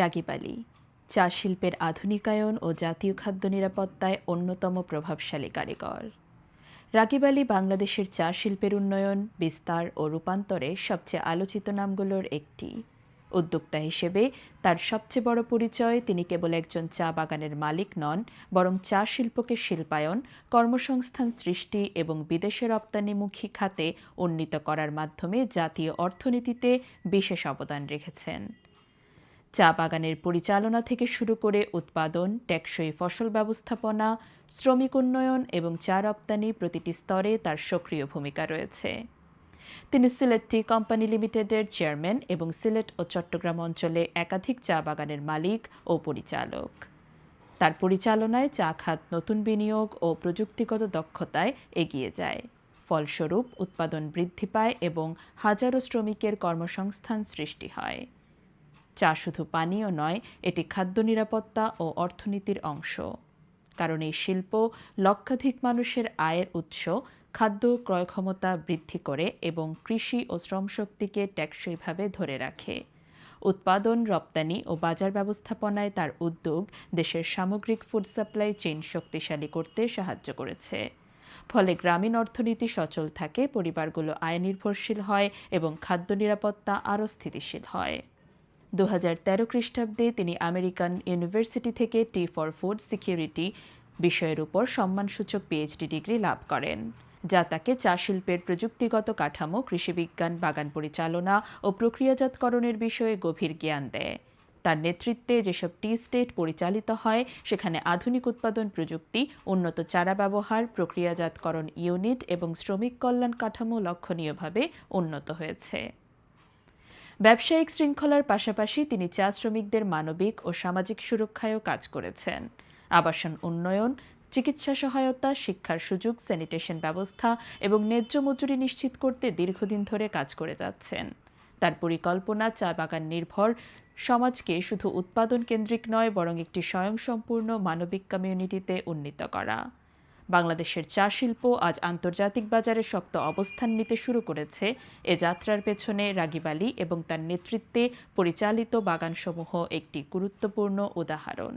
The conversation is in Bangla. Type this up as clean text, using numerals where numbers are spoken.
রাগিব আলী চা শিল্পের আধুনিকায়ন ও জাতীয় খাদ্য নিরাপত্তায় অন্যতম প্রভাবশালী কারিগর। রাগিব আলী বাংলাদেশের চা শিল্পের উন্নয়ন, বিস্তার ও রূপান্তরে সবচেয়ে আলোচিত নামগুলোর একটি। উদ্যোক্তা হিসেবে তার সবচেয়ে বড় পরিচয়, তিনি কেবল একজন চা বাগানের মালিক নন, বরং চা শিল্পকে শিল্পায়ন, কর্মসংস্থান সৃষ্টি এবং বিদেশে রপ্তানিমুখী খাতে উন্নীত করার মাধ্যমে জাতীয় অর্থনীতিতে বিশেষ অবদান রেখেছেন। চা বাগানের পরিচালনা থেকে শুরু করে উৎপাদন, টেকসই ফসল ব্যবস্থাপনা, শ্রমিক উন্নয়ন এবং চা রপ্তানি প্রতিটি স্তরে তার সক্রিয় ভূমিকা রয়েছে। তিনি সিলেট টি কোম্পানি লিমিটেডের চেয়ারম্যান এবং সিলেট ও চট্টগ্রাম অঞ্চলে একাধিক চা বাগানের মালিক ও পরিচালক। তার পরিচালনায় চা খাত নতুন বিনিয়োগ ও প্রযুক্তিগত দক্ষতায় এগিয়ে যায়। ফলস্বরূপ উৎপাদন বৃদ্ধি পায় এবং হাজারো শ্রমিকের কর্মসংস্থান সৃষ্টি হয়। চা শুধু পানীয় নয়, এটি খাদ্য নিরাপত্তা ও অর্থনীতির অংশ। কারণ এই শিল্প লক্ষাধিক মানুষের আয়ের উৎস, খাদ্য ক্রয় ক্ষমতা বৃদ্ধি করে এবং কৃষি ও শ্রমশক্তিকে টেকসইভাবে ধরে রাখে। উৎপাদন, রপ্তানি ও বাজার ব্যবস্থাপনায় তার উদ্যোগ দেশের সামগ্রিক ফুড সাপ্লাই চেইন শক্তিশালী করতে সাহায্য করেছে। ফলে গ্রামীণ অর্থনীতি সচল থাকে, পরিবারগুলো আয় নির্ভরশীল হয় এবং খাদ্য নিরাপত্তা আরও স্থিতিশীল হয়। 2013 খ্রিস্টাব্দে তিনি আমেরিকান ইউনিভার্সিটি থেকে টি ফর ফুড সিকিউরিটি বিষয়ের উপর সম্মানসূচক পিএইচডি ডিগ্রি লাভ করেন, যা তাকে চা শিল্পের প্রযুক্তিগত কাঠামো, কৃষিবিজ্ঞান, বাগান পরিচালনা ও প্রক্রিয়াজাতকরণের বিষয়ে গভীর জ্ঞান দেয়। তার নেতৃত্বে যেসব টি স্টেট পরিচালিত হয়, সেখানে আধুনিক উৎপাদন প্রযুক্তি, উন্নত চারা ব্যবহার, প্রক্রিয়াজাতকরণ ইউনিট এবং শ্রমিক কল্যাণ কাঠামো লক্ষণীয়ভাবে উন্নত হয়েছে। ব্যবসায়িক শৃঙ্খলার পাশাপাশি তিনি চা শ্রমিকদের মানবিক ও সামাজিক সুরক্ষায়ও কাজ করেছেন। আবাসন উন্নয়ন, চিকিৎসা সহায়তা, শিক্ষার সুযোগ, স্যানিটেশন ব্যবস্থা এবং ন্যায্য মজুরি নিশ্চিত করতে দীর্ঘদিন ধরে কাজ করে যাচ্ছেন। তার পরিকল্পনা চা বাগান নির্ভর সমাজকে শুধু উৎপাদন কেন্দ্রিক নয়, বরং একটি স্বয়ংসম্পূর্ণ মানবিক কমিউনিটিতে উন্নীত করা। বাংলাদেশের চা শিল্প আজ আন্তর্জাতিক বাজারে শক্ত অবস্থান নিতে শুরু করেছে। এ যাত্রার পেছনে রাগিব আলী এবং তার নেতৃত্বে পরিচালিত বাগানসমূহ একটি গুরুত্বপূর্ণ উদাহরণ।